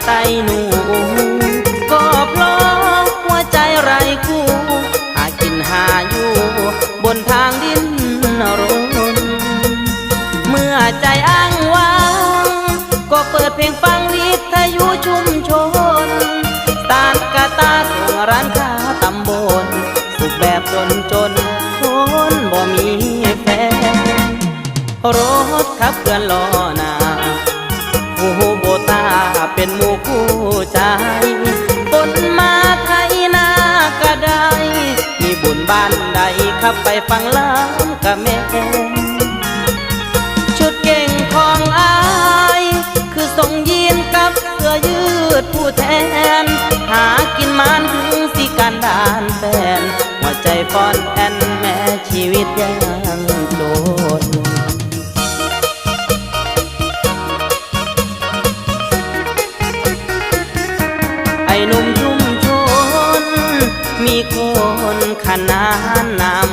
ไตหนูก็เพราะหัวใจไร้คู่หากินหาอยู่บนทางดินรนเมื่อใจอ้างว้างก็เปิดเพลงฟังวิทยุชุมชนตานกาตาส่งร้านค้าตำบลสุขแบบจนคนบ่มีแฟนรถขับเพื่อนล้อหน้าหูโบตาเป็นหมู่คู่ใจฝนมาไทยนากระไดมีบุญบ้านใดขับไปฟังล้ำกะแม่ชุดเก่งของอายคือส่งยีนกับเสื้อยืดผู้แทนหากินมันถึงสิการด่านแฟนหัวใจฟ้อนแอนแม่ชีวิตยังโดนไอ้หนุ่มชุมชนมีคนขนานนาม